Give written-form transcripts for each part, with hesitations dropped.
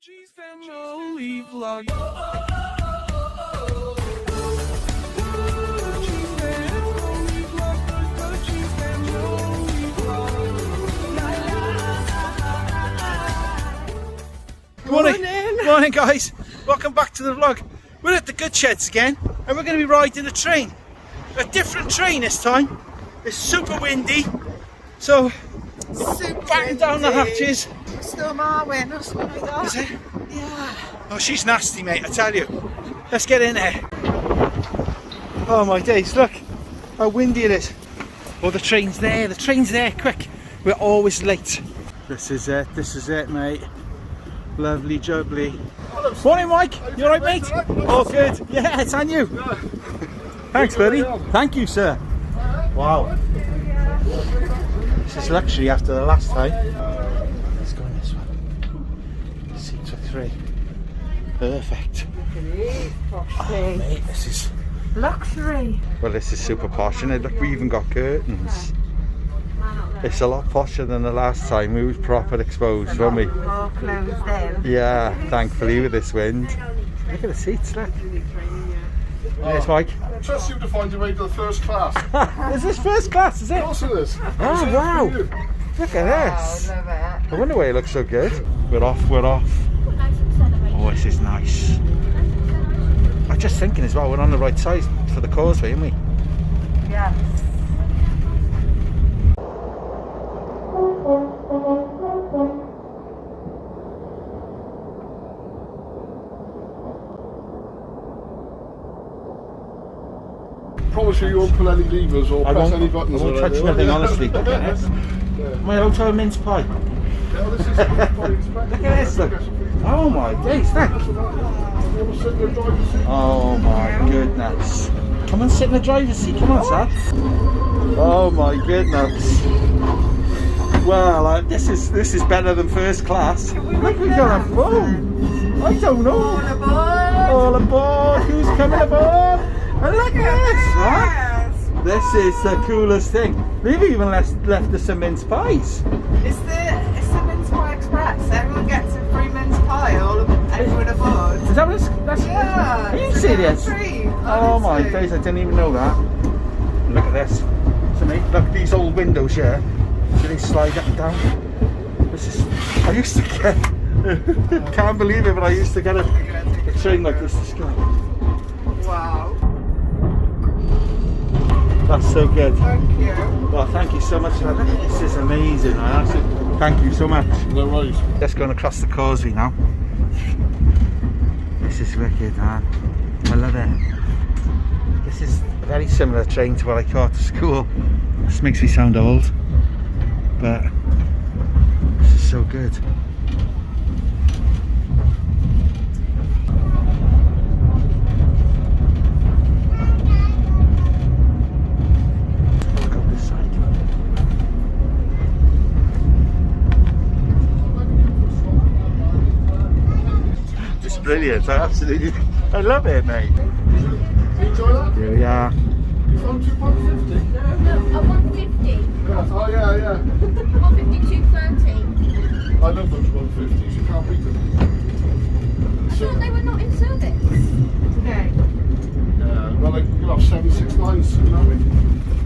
Family vlog. Morning guys, welcome back to the vlog. We're at the Good Sheds again and we're going to be riding a train. A different train this time. It's super windy, so batten down the hatches. Still Marwin or something like that. Is it? Yeah. Oh, she's nasty, mate, I tell you. Let's get in there. Oh my days, look how windy it is. Oh, the train's there, quick. We're always late. This is it, mate. Lovely jubbly. Morning, Mike. You alright, mate? Oh, good. Yeah, it's on you. Thanks, buddy. Thank you, sir. Wow. This is luxury after the last time. Let's go in this one. Seats for 3. Perfect. Oh, mate, this is Luxury. well, this is super posh, and look, we even got curtains. It's a lot posher than the last time. We was proper exposed, weren't we? All closed in. Yeah, thankfully with this wind. Look at the seats, look. There's Mike. I trust you to find your way to the first class. Is this first class, is it? Of course it is. Oh, wow. Look at this. Love it. I wonder why it looks so good. We're off. Oh, this is nice. I'm just thinking as well, we're on the right side for the causeway, aren't we? Yes. Promise you won't pull any levers or press any buttons. I won't touch nothing, honestly. Look at this. My hotel mince pie. Yeah, this is Look at this, look. Oh my days, look. Oh my goodness. Come and sit in the driver's seat, come on, sir. Oh my goodness. Well, this is better than first class. Look, we got a phone. I don't know. All aboard. All aboard. Who's coming aboard? And look at this, huh? Yes. This is the coolest thing. They've even left us some mince pies. It's the mince pie express. Everyone gets a free mince pie. Everyone aboard. Is that what that's? Yeah. Are you it's serious? Free, Oh my honestly. days, I didn't even know that. Look at this. So mate, look at these old windows here. So they slide up and down. This is, I used to get, can't believe it, but I used to get a train like this to go. Wow. That's so good. Thank you. Well, thank you so much. This is amazing. Thank you so much. No worries. Just going across the causeway now. This is wicked, man. I love it. This is a very similar train to what I caught to school. This makes me sound old, but this is so good. Look up this side. It's brilliant. I love it, mate. Enjoy that? Here we are. You found 2.50? No, 150. Yeah. Oh yeah. 150, 230. I love those 150s. You can't beat them. I thought they were not in service. Okay. Yeah. Well, you can have 769s. You know what I mean?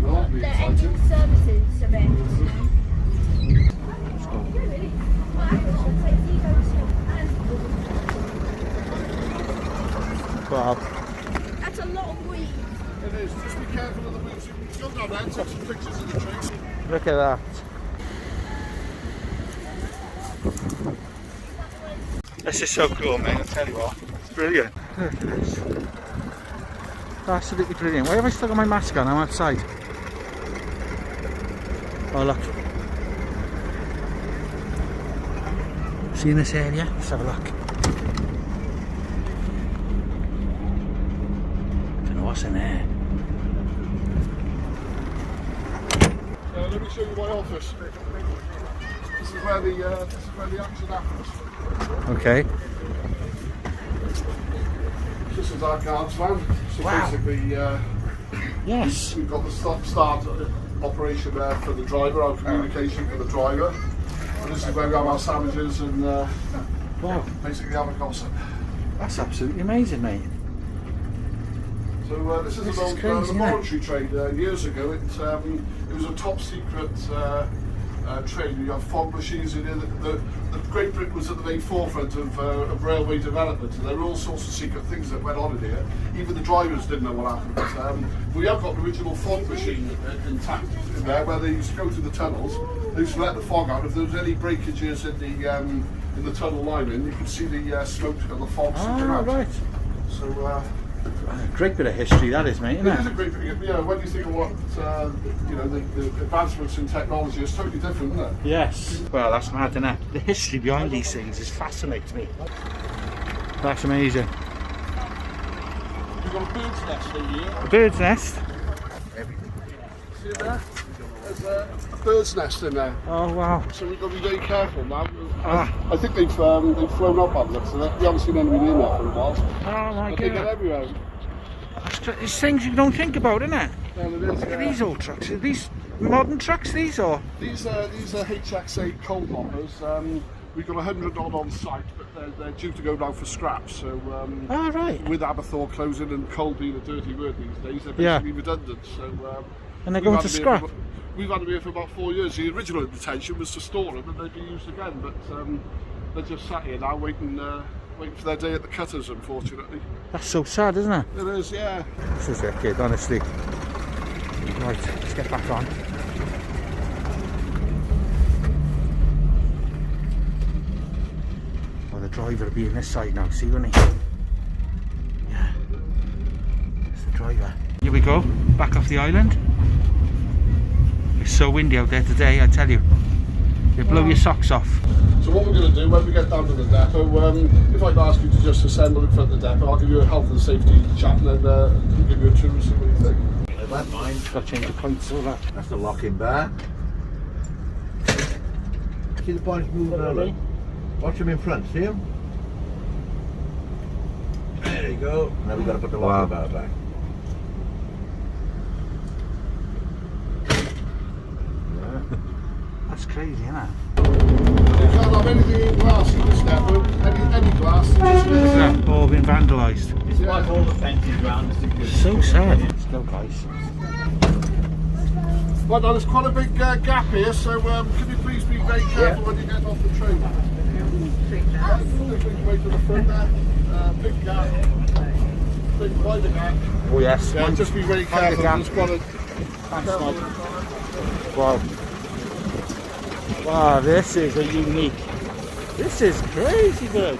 That'll be The exciting. engine services event. Really? Well, actually, I'd say zero to Wow. That's a lot of weed. It is. Just be careful of the wheels. You can go down there and take some pictures of the train. Look at that. This is so cool, mate. I tell you what, it's brilliant. Look at this. Absolutely brilliant. Why have I still got my mask on? I'm outside. Oh look. See in this area? Let's have a look. Don't know what's in there. Let me show you my office. This is where the action happens. Okay. This is our guards van. So Wow. basically, Yes. we've got the stop-start operation there for the driver, our communication for the driver. And this is where we have our sandwiches and Wow. Basically, have a gossip. That's absolutely amazing, mate. So this is This an is old crazy, isn't it? laboratory train. Years ago, it was a top secret train. You have fog machines in here. The Great Britain was at the very forefront of railway development, and there were all sorts of secret things that went on in here. Even the drivers didn't know what happened. We have got the original fog machine intact in there, where they used to go through the tunnels. They used to let the fog out. If there was any breakages in the tunnel lining, you could see the smoke and the fog sticking out. Right. So. Great bit of history that is, mate, isn't It is it? a great thing. You know, when you think of what the advancements in technology, it's totally different, isn't it? Yes. Well, that's mad, isn't it? The history behind these things is fascinates me. That's amazing. You've got a bird's nest in here. A bird's nest. See it there? There's a bird's nest in there. Oh wow. So we've got to be very careful now. Ah. I think they've flown up on looks of it. We haven't seen anybody in there for a while. Oh my But they get god. everywhere. It's things you don't think about, isn't it? Well, it is, Look at these old trucks. Are these modern trucks, these, or? These are HX8 coal hoppers. We've got 100 odd on site, but they're due to go down for scraps. So Oh, right. with Aberthaw closing and coal being a dirty word these days, they're Yeah. basically redundant. So And they're we've going had to them here scrap. we've had them here for about 4 years. The original intention was to store them and they'd be used again, but they're just sat here now waiting for their day at the cutters, unfortunately. That's so sad, isn't it? It is, yeah. This is wicked, honestly. Right, let's get back on. Oh, the driver will be in this side now, see, won't he? Yeah. That's the driver. Here we go, back off the island. It's so windy out there today, I tell you. You'll blow your socks off. So what we're going to do when we get down to the depot, if I'd ask you to just assemble in front of the depot, I'll give you a health and safety chat and then give you a tour and see what you think. I don't mind. Got to change the points, all that. That's the locking bar. See the points moving around. Watch them in front, see them? There you go. Now we've got to put the locking bar back. That's crazy, isn't it? You can't have anything in glass in this depot, any glass. Isn't it? All been vandalised. It's like all the fences round us. So sad. Let's go, guys. Right now, there's quite a big gap here, so can you please be very careful when you get off the train? Way to the front there. Big gap. Big wider gap. Oh yes. Yeah, just be very careful. gap. There's quite a Thanks, mate. Wow. Wow, this is a unique. This is crazy good.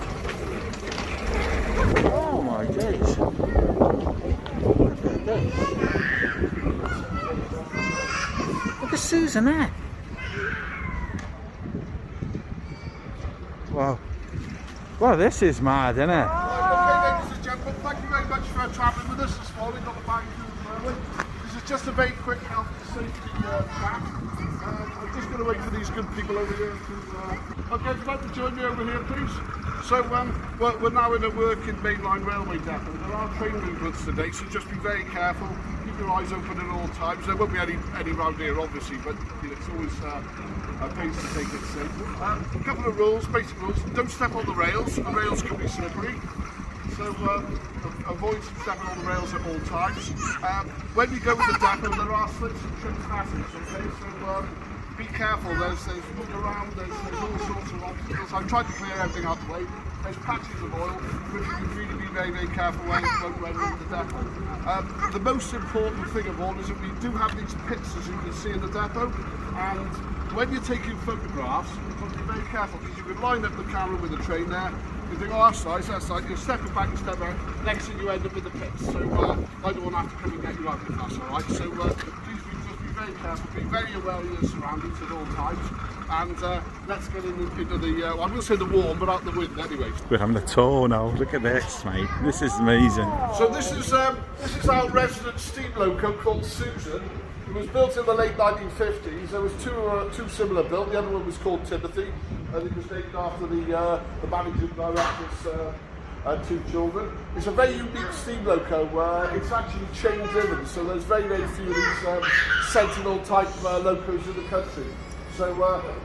Oh my days. Look at this. Look at Susan there. Wow. Wow, this is mad, isn't it? Okay, ladies and gentlemen, thank you very much for travelling with us this morning on the Bank This is just a very quick health and safety chat. I'm just going to wait for these good people over here to... Okay, if you'd like to join me over here, please. So we're now in a working mainline railway depot. There are train movements today, so just be very careful. Keep your eyes open at all times. There won't be any round here, obviously, but you know, it's always a pace to take it safe. A couple of rules, basic rules. Don't step on the rails. The rails can be slippery. So avoid stepping on the rails at all times. When you go to the depot, there are slips and trips hazards, okay? So be careful. There's look around, there's all sorts of obstacles. I've tried to clear everything out the way. There's patches of oil, which you can really be very, very careful when you're in the depot. The most important thing of all is that we do have these pits, as you can see in the depot, and when you're taking photographs, you've got to be very careful because you can line up the camera with the train there. You think, oh, that's side, you're stepping back and step back, next thing you end up with the pits. So I don't want to have to come and get you out if that's alright. So please just be very careful, be very aware of your surroundings at all times. And let's get into the, well, I'm going to say the warm, but out the wind anyway. We're having a tour now. Look at this, mate. This is amazing. So this is our resident steam loco called Susan. It was built in the late 1950s. There was two similar built. The other one was called Timothy, and it was named after the managing director's two children. It's a very unique steam loco. It's actually chain driven, so there's very, very few of these Sentinel type locos in the country. So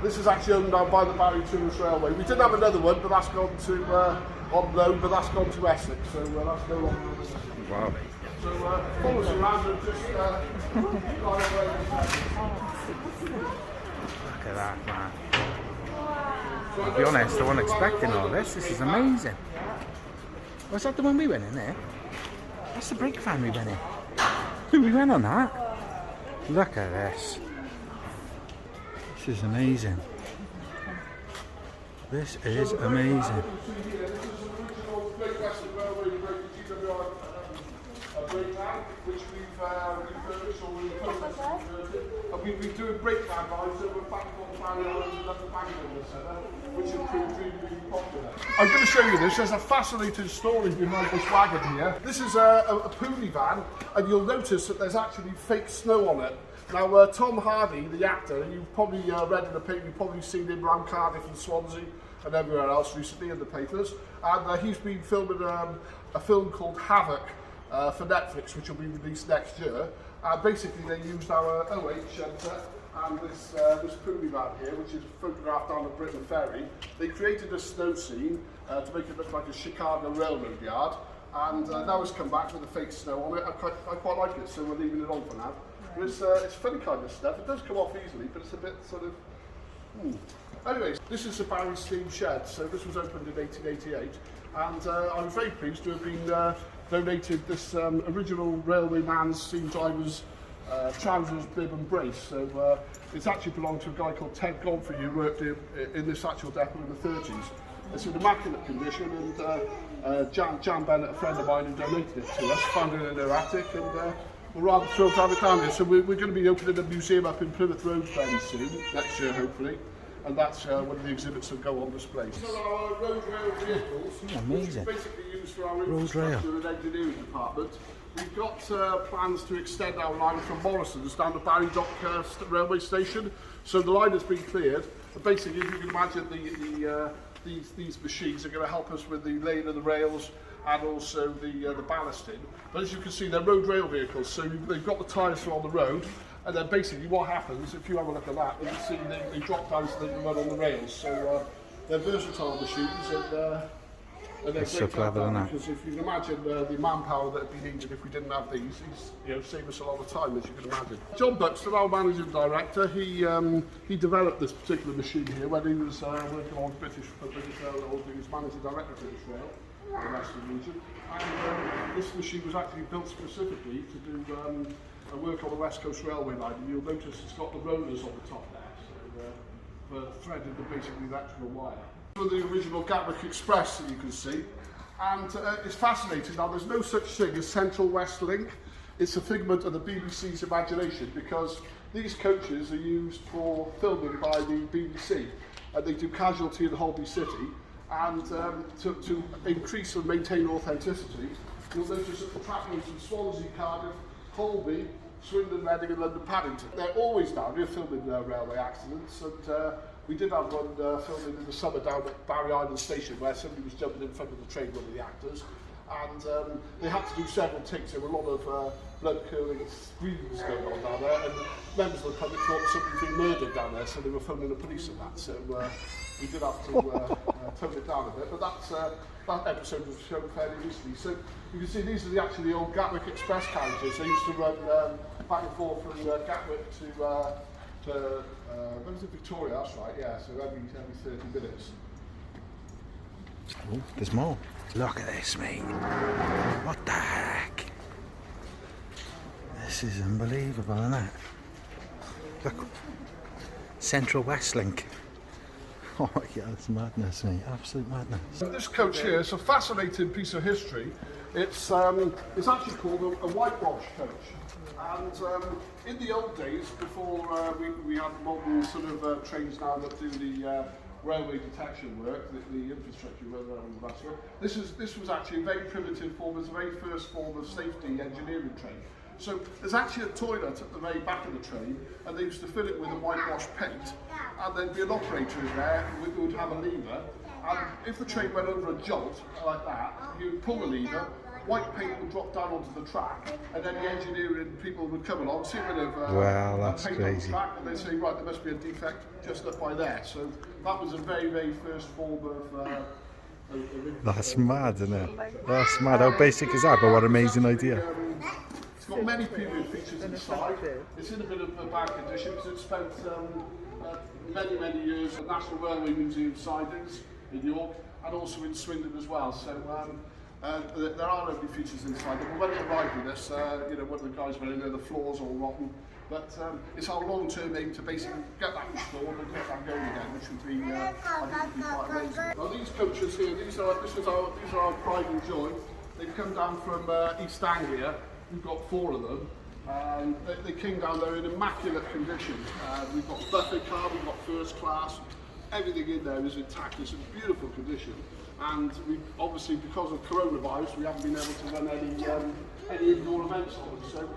this is actually owned now by the Barry Tourist Railway. We did have another one, but that's gone to on loan, but that's gone to Essex. So that's no longer. Wow. So follow us around and just Look at that, man. I'll be honest, I wasn't expecting all this. This is amazing. Was that the one we went in there? That's the brake van we went in. We went on that. Look at this. This is amazing. This is amazing. Which we've refurbished or refurbished. And we've been doing brake van rides, so we're back on the Barry Island and the Bank in the centre, which has proved really, really popular. I'm going to show you this. There's a fascinating story behind this wagon here. This is a pony van, and you'll notice that there's actually fake snow on it. Now, Tom Hardy, the actor, you've probably read in the paper, you've probably seen him around Cardiff and Swansea and everywhere else recently in the papers. And he's been filming a film called Havoc for Netflix, which will be released next year. Basically, they used our OH centre and this pony van here, which is photographed down at Britain Ferry. They created a snow scene to make it look like a Chicago railroad yard. And now it's come back with the fake snow on it. I quite like it, so we're leaving it on for now. But it's funny kind of stuff. It does come off easily, but it's a bit sort of... Anyways, this is the Barry Steam Shed. So this was opened in 1888. And I'm very pleased to have been donated this original railwayman's steam driver's trousers, bib and brace. So it's actually belonged to a guy called Ted Godfrey who worked in this actual depot in the 30s. It's in immaculate condition, and Jan Bennett, a friend of mine who donated it to us, found it in their attic, and we're rather thrilled to have it down here. So we're going to be opening a museum up in Plymouth Road very soon, next year hopefully, and that's one of the exhibits that go on display. So our road rail vehicles, which is basically used for our infrastructure and engineering department. We've got plans to extend our line from Morrison's down to Barry Dock railway station. So the line has been cleared. But basically, if you can imagine, these machines are going to help us with the laying of the rails and also the ballasting. But as you can see, they're road rail vehicles, so they've got the tyres on the road. And then basically what happens, if you have a look at that, you can see they drop down so they can run on the rails. So they're versatile machines, and they're great to have that, because if you can imagine the manpower that would be needed if we didn't have these, save us a lot of time, as you can imagine. John Buxton, our managing director, he developed this particular machine here when he was working on British Rail, or he was managing director of British Rail in the Western region. And this machine was actually built specifically to do work on the West Coast Railway line, and you'll notice it's got the rollers on the top there, so for threading the basically electrical wire. For the original Gatwick Express that you can see, and it's fascinating. Now there's no such thing as Central West Link. It's a figment of the BBC's imagination, because these coaches are used for filming by the BBC, and they do Casualty in Holby City, and to increase and maintain authenticity, you'll notice that the track goes from Swansea, Cardiff, Holby, Swindon, Reading and London Paddington. They're always down here filming railway accidents, and we did have one filming in the summer down at Barry Island Station where somebody was jumping in front of the train, one of the actors, and they had to do several takes. There were a lot of blood-curdling screams going on down there, and members of the public thought somebody had been murdered down there, so they were phoning the police and that. So we did have to tone it down a bit, but that episode was shown fairly recently. So you can see these are actually the old Gatwick Express carriages. They used to run back and forth from Gatwick to when was it, Victoria? That's right, yeah. So every 30 minutes. Oh, there's more. Look at this, mate. What the heck? This is unbelievable, isn't it? Look, Central West Link. Oh yeah, it's madness, mate. Absolute madness. This coach here is a fascinating piece of history. It's actually called a whitewash coach. And in the old days, before we had modern sort of trains now that do the railway detection work, the infrastructure work, this was actually a very primitive form. It was the very first form of safety engineering train. So there's actually a toilet at the very back of the train, and they used to fill it with a whitewash paint, and there'd be an operator in there who would have a lever, and if the train went over a jolt like that, you would pull the lever, white paint would drop down onto the track, and then the engineering people would come along, see a bit of Wow, that's paint on the crazy. track, and they'd say, right, there must be a defect just up by there. So that was the very, very first form of That's mad, isn't it? That's mad. How basic is that? But what an amazing idea. It's got many period features inside. It's in a bit of a bad condition because it spent many, many years at National Railway Museum sidings in York and also in Swindon as well. So there are lovely features inside. But when it arrived with us, you know, one of the guys went in there, the floor's all rotten. But it's our long-term aim to basically get that restored and get that going again, which would be, I think, would be quite amazing. Now these coaches here, these are our pride and joy. They've come down from East Anglia. We've got 4 of them. They came down there in immaculate condition. We've got buffet car, we've got first class. Everything in there is intact. It's in beautiful condition. And we obviously, because of coronavirus, we haven't been able to run any indoor events on them. So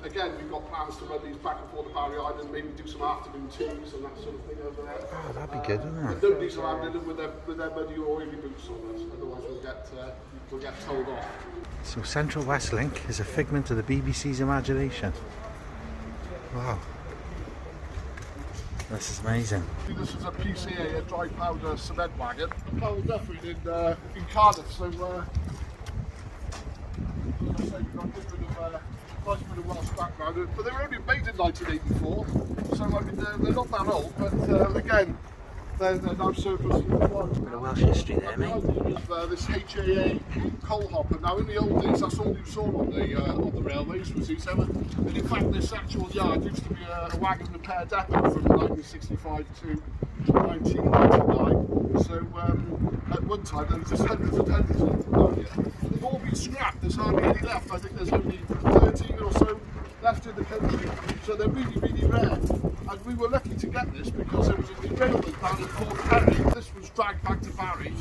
again, we've got plans to run these back and forth to Barry Island, maybe do some afternoon teas and that sort of thing over there. Oh, that'd be good, wouldn't But nobody's allowed in with their muddy or oily boots on us, otherwise we'll get told off. So Central West Link is a figment of the BBC's imagination. Wow. This is amazing. This is a PCA, a dry powder cement wagon. Carl Duffy in Cardiff, so as I say, we've got a nice bit of Welsh background, but they were only made in 1984, so I mean they're not that old, but again, they're now surplus. Bit of Welsh history there, mate. This HAA coal hopper. Now in the old days, that's all you saw on the railways was these ever. And in fact, this actual yard used to be a wagon repair depot from 1965 to 1999. So at one time there was just hundreds and hundreds of them here. They've all been scrapped. There's hardly any left. I think there's only 13 or so left in the country. So they're really, really rare. And we were lucky to get this because there was a derailment down in Port Perry. This was dragged back to Barry.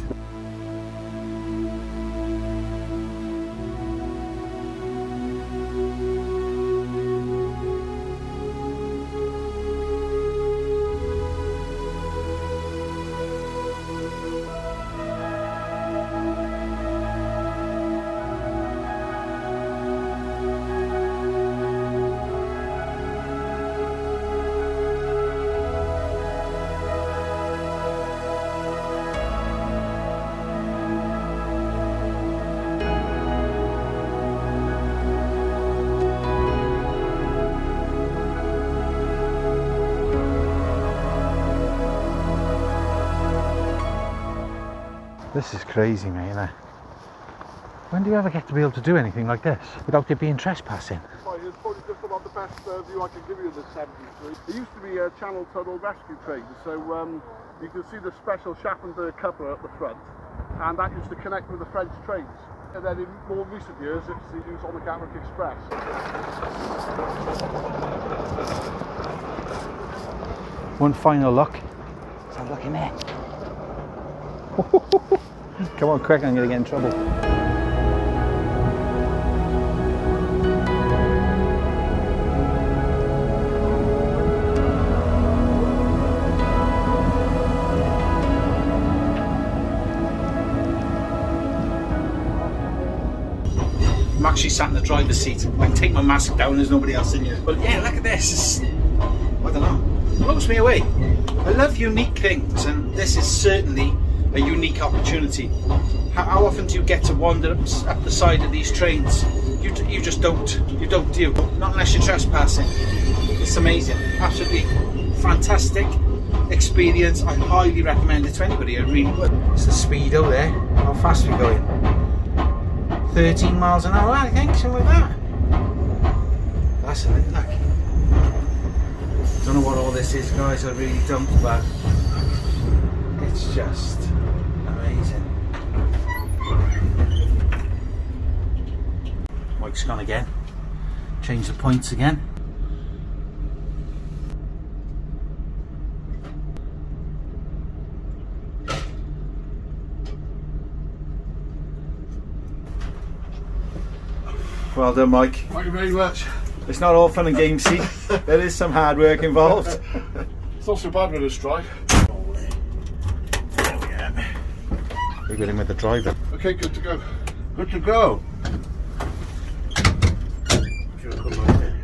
This is crazy, mate, isn't it? When do you ever get to be able to do anything like this without it being trespassing? It's probably just about the best view I can give you of the 73. It used to be a Channel Tunnel rescue train, so you can see the special Schaffenberg coupler at the front, and that used to connect with the French trains. And then in more recent years, it's the use on the Gatwick Express. One final look. Let's have a look in there. Come on, quick, I'm going to get in trouble. I'm actually sat in the driver's seat. I can take my mask down, there's nobody else in here. But yeah, look at this. I don't know. It blows me away. I love unique things, and this is certainly a unique opportunity. How often do you get to wander up the side of these trains? You just don't. You don't, do you? Not unless you're trespassing. It's amazing. Absolutely fantastic experience. I highly recommend it to anybody. I really would. It's the speedo there. How fast are we going? 13 miles an hour, I think, something like that. That's a look. Don't know what all this is, guys. I really don't, but it's just amazing. Mike's gone again. Change the points again. Well done, Mike. Thank you very much. It's not all fun and games, see. There is some hard work involved. It's not so bad with a strike. We're going in with the driver. Okay, good to go. Good to go. Should have come right there.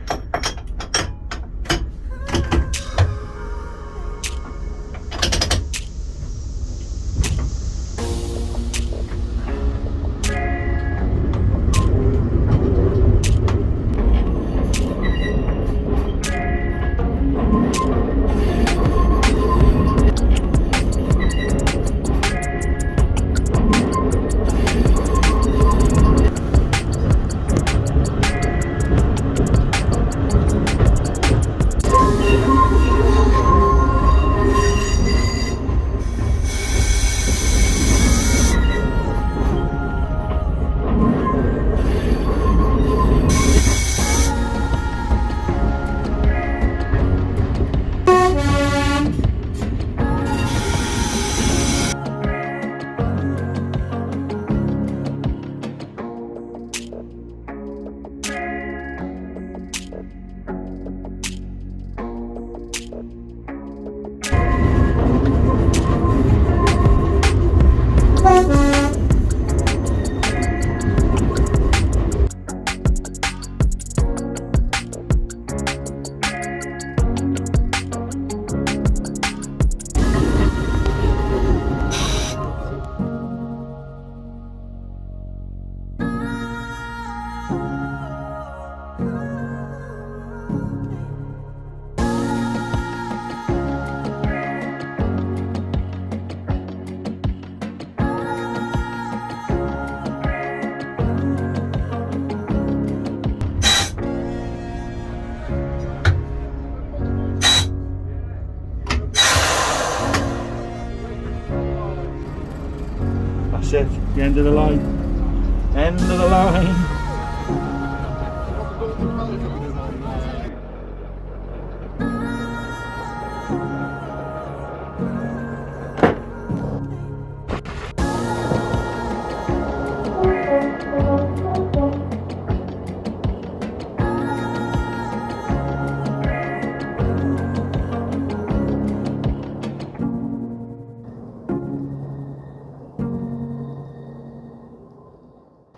That's it, the end of the line. End of the line.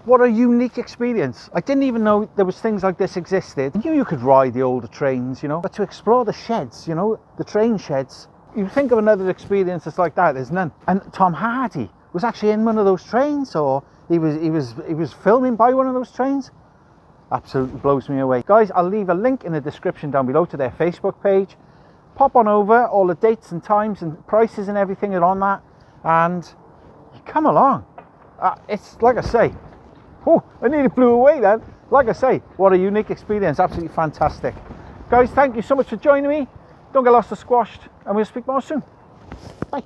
What a unique experience. I didn't even know there was things like this existed. I knew you could ride the older trains, you know, but to explore the sheds, you know, the train sheds, you think of another experience that's like that, there's none. And Tom Hardy was actually in one of those trains, or he was filming by one of those trains. Absolutely blows me away. Guys, I'll leave a link in the description down below to their Facebook page. Pop on over, all the dates and times and prices and everything are on that, and you come along. It's like I say, oh, I nearly blew away then. Like I say, what a unique experience, absolutely fantastic. Guys, thank you so much for joining me. Don't get lost or squashed, and we'll speak more soon. Bye.